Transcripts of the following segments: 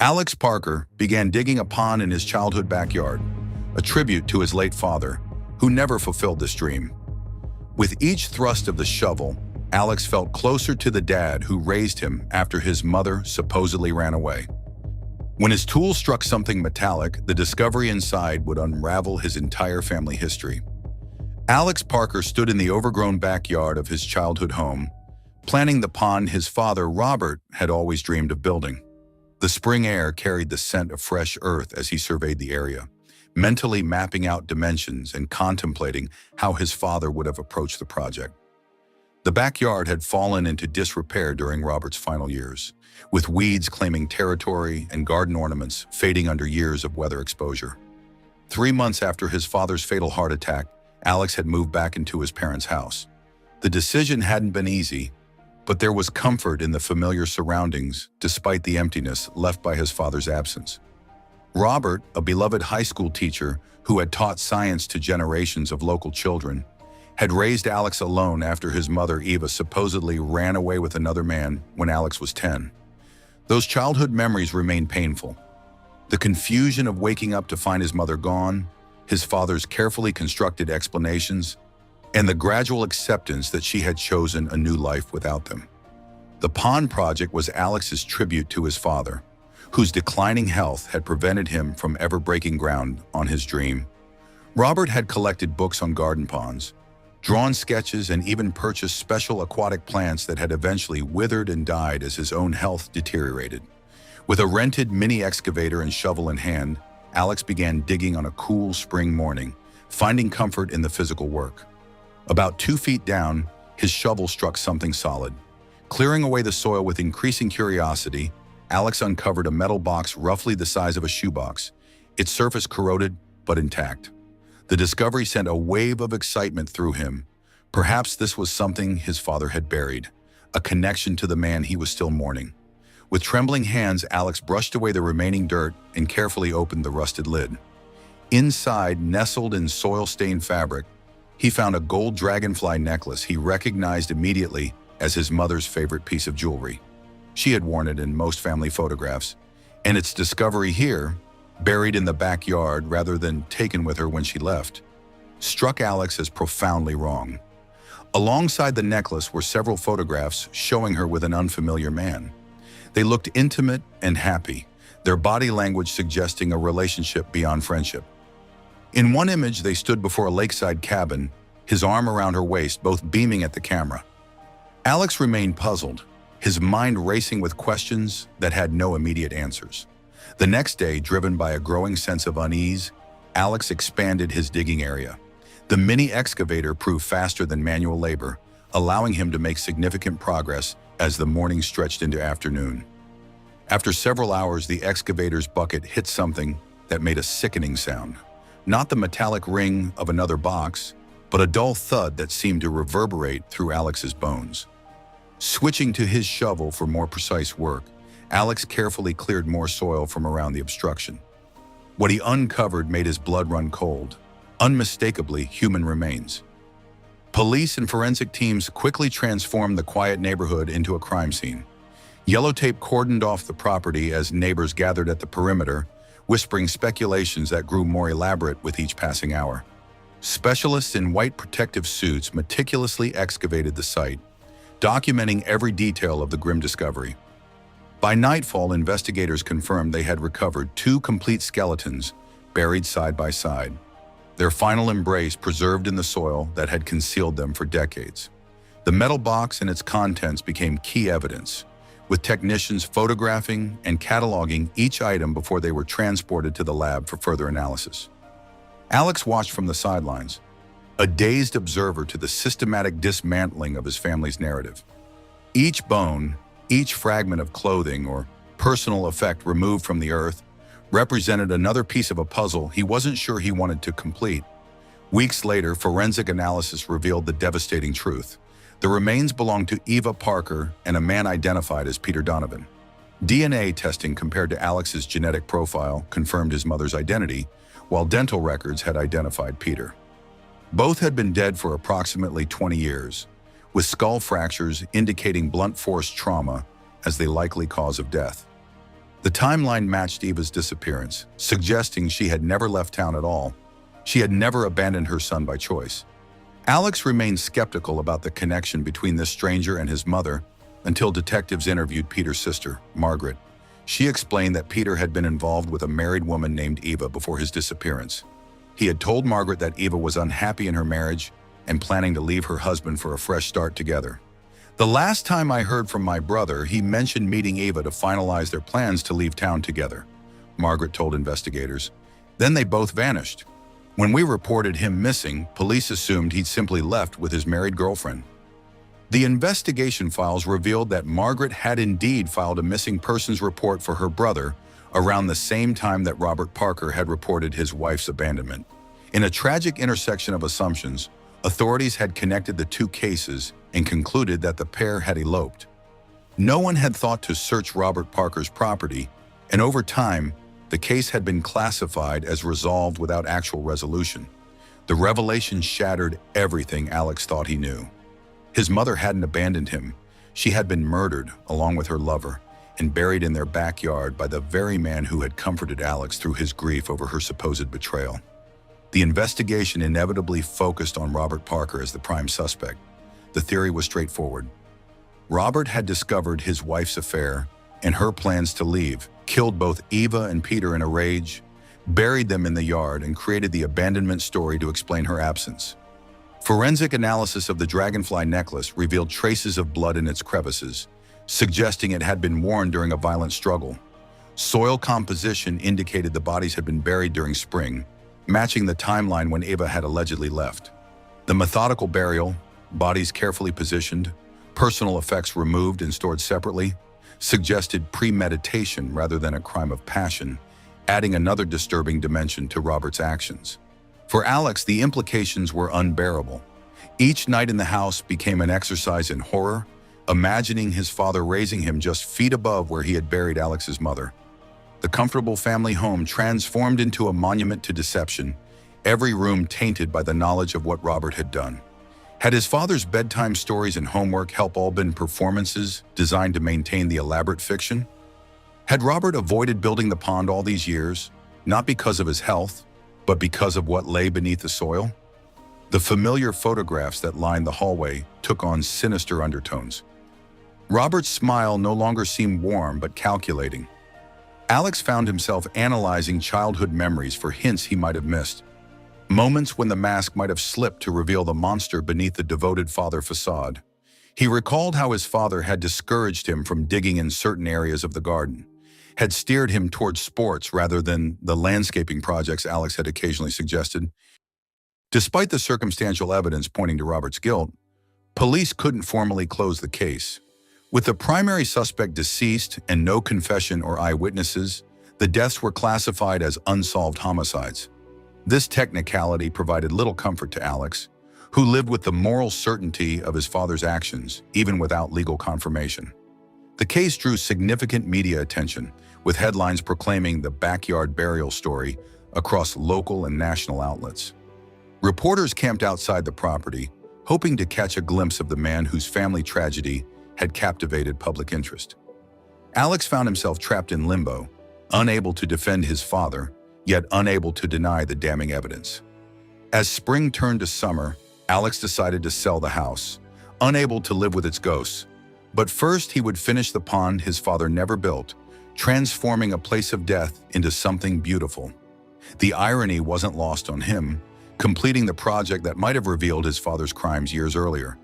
Alex Parker began digging a pond in his childhood backyard, a tribute to his late father, who never fulfilled this dream. With each thrust of the shovel, Alex felt closer to the dad who raised him after his mother supposedly ran away. When his tool struck something metallic, the discovery inside would unravel his entire family history. Alex Parker stood in the overgrown backyard of his childhood home, planning the pond his father, Robert, had always dreamed of building. The spring air carried the scent of fresh earth as he surveyed the area, mentally mapping out dimensions and contemplating how his father would have approached the project. The backyard had fallen into disrepair during Robert's final years, with weeds claiming territory and garden ornaments fading under years of weather exposure. 3 months after his father's fatal heart attack, Alex had moved back into his parents' house. The decision hadn't been easy, but there was comfort in the familiar surroundings despite the emptiness left by his father's absence. Robert, a beloved high school teacher who had taught science to generations of local children, had raised Alex alone after his mother, Eva, supposedly ran away with another man when Alex was 10. Those childhood memories remained painful. The confusion of waking up to find his mother gone, his father's carefully constructed explanations, and the gradual acceptance that she had chosen a new life without them. The pond project was Alex's tribute to his father, whose declining health had prevented him from ever breaking ground on his dream. Robert had collected books on garden ponds, drawn sketches, and even purchased special aquatic plants that had eventually withered and died as his own health deteriorated. With a rented mini excavator and shovel in hand, Alex began digging on a cool spring morning, finding comfort in the physical work. About 2 feet down, his shovel struck something solid. Clearing away the soil with increasing curiosity, Alex uncovered a metal box roughly the size of a shoebox, its surface corroded but intact. The discovery sent a wave of excitement through him. Perhaps this was something his father had buried, a connection to the man he was still mourning. With trembling hands, Alex brushed away the remaining dirt and carefully opened the rusted lid. Inside, nestled in soil-stained fabric, he found a gold dragonfly necklace he recognized immediately as his mother's favorite piece of jewelry. She had worn it in most family photographs, and its discovery here, buried in the backyard rather than taken with her when she left, struck Alex as profoundly wrong. Alongside the necklace were several photographs showing her with an unfamiliar man. They looked intimate and happy, their body language suggesting a relationship beyond friendship. In one image, they stood before a lakeside cabin, his arm around her waist, both beaming at the camera. Alex remained puzzled, his mind racing with questions that had no immediate answers. The next day, driven by a growing sense of unease, Alex expanded his digging area. The mini excavator proved faster than manual labor, allowing him to make significant progress as the morning stretched into afternoon. After several hours, the excavator's bucket hit something that made a sickening sound. Not the metallic ring of another box, but a dull thud that seemed to reverberate through Alex's bones. Switching to his shovel for more precise work, Alex carefully cleared more soil from around the obstruction. What he uncovered made his blood run cold, unmistakably human remains. Police and forensic teams quickly transformed the quiet neighborhood into a crime scene. Yellow tape cordoned off the property as neighbors gathered at the perimeter, whispering speculations that grew more elaborate with each passing hour. Specialists in white protective suits meticulously excavated the site, documenting every detail of the grim discovery. By nightfall, investigators confirmed they had recovered 2 complete skeletons buried side by side, their final embrace preserved in the soil that had concealed them for decades. The metal box and its contents became key evidence, with technicians photographing and cataloging each item before they were transported to the lab for further analysis. Alex watched from the sidelines, a dazed observer to the systematic dismantling of his family's narrative. Each bone, each fragment of clothing or personal effect removed from the earth represented another piece of a puzzle he wasn't sure he wanted to complete. Weeks later, forensic analysis revealed the devastating truth. The remains belonged to Eva Parker and a man identified as Peter Donovan. DNA testing compared to Alex's genetic profile confirmed his mother's identity, while dental records had identified Peter. Both had been dead for approximately 20 years, with skull fractures indicating blunt force trauma as the likely cause of death. The timeline matched Eva's disappearance, suggesting she had never left town at all. She had never abandoned her son by choice. Alex remained skeptical about the connection between this stranger and his mother until detectives interviewed Peter's sister, Margaret. She explained that Peter had been involved with a married woman named Eva before his disappearance. He had told Margaret that Eva was unhappy in her marriage and planning to leave her husband for a fresh start together. The last time I heard from my brother, he mentioned meeting Eva to finalize their plans to leave town together, Margaret told investigators. Then they both vanished. When we reported him missing, police assumed he'd simply left with his married girlfriend. The investigation files revealed that Margaret had indeed filed a missing persons report for her brother around the same time that Robert Parker had reported his wife's abandonment. In a tragic intersection of assumptions, authorities had connected the two cases and concluded that the pair had eloped. No one had thought to search Robert Parker's property, and over time, the case had been classified as resolved without actual resolution. The revelation shattered everything Alex thought he knew. His mother hadn't abandoned him. She had been murdered, along with her lover, and buried in their backyard by the very man who had comforted Alex through his grief over her supposed betrayal. The investigation inevitably focused on Robert Parker as the prime suspect. The theory was straightforward. Robert had discovered his wife's affair and her plans to leave, killed both Eva and Peter in a rage, buried them in the yard, and created the abandonment story to explain her absence. Forensic analysis of the dragonfly necklace revealed traces of blood in its crevices, suggesting it had been worn during a violent struggle. Soil composition indicated the bodies had been buried during spring, matching the timeline when Eva had allegedly left. The methodical burial, bodies carefully positioned, personal effects removed and stored separately, suggested premeditation rather than a crime of passion, adding another disturbing dimension to Robert's actions. For Alex, the implications were unbearable. Each night in the house became an exercise in horror, imagining his father raising him just feet above where he had buried Alex's mother. The comfortable family home transformed into a monument to deception, every room tainted by the knowledge of what Robert had done. Had his father's bedtime stories and homework help all been performances designed to maintain the elaborate fiction? Had Robert avoided building the pond all these years, not because of his health, but because of what lay beneath the soil? The familiar photographs that lined the hallway took on sinister undertones. Robert's smile no longer seemed warm but calculating. Alex found himself analyzing childhood memories for hints he might have missed. Moments when the mask might have slipped to reveal the monster beneath the devoted father facade. He recalled how his father had discouraged him from digging in certain areas of the garden, had steered him towards sports rather than the landscaping projects Alex had occasionally suggested. Despite the circumstantial evidence pointing to Robert's guilt, police couldn't formally close the case. With the primary suspect deceased and no confession or eyewitnesses, the deaths were classified as unsolved homicides. This technicality provided little comfort to Alex, who lived with the moral certainty of his father's actions, even without legal confirmation. The case drew significant media attention, with headlines proclaiming the backyard burial story across local and national outlets. Reporters camped outside the property, hoping to catch a glimpse of the man whose family tragedy had captivated public interest. Alex found himself trapped in limbo, unable to defend his father, yet unable to deny the damning evidence. As spring turned to summer, Alex decided to sell the house, unable to live with its ghosts. But first he would finish the pond his father never built, transforming a place of death into something beautiful. The irony wasn't lost on him, completing the project that might have revealed his father's crimes years earlier.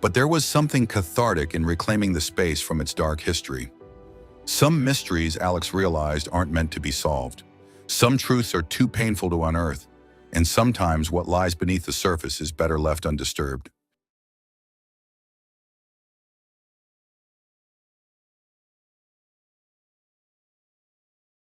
But there was something cathartic in reclaiming the space from its dark history. Some mysteries, Alex realized, aren't meant to be solved. Some truths are too painful to unearth, and sometimes what lies beneath the surface is better left undisturbed.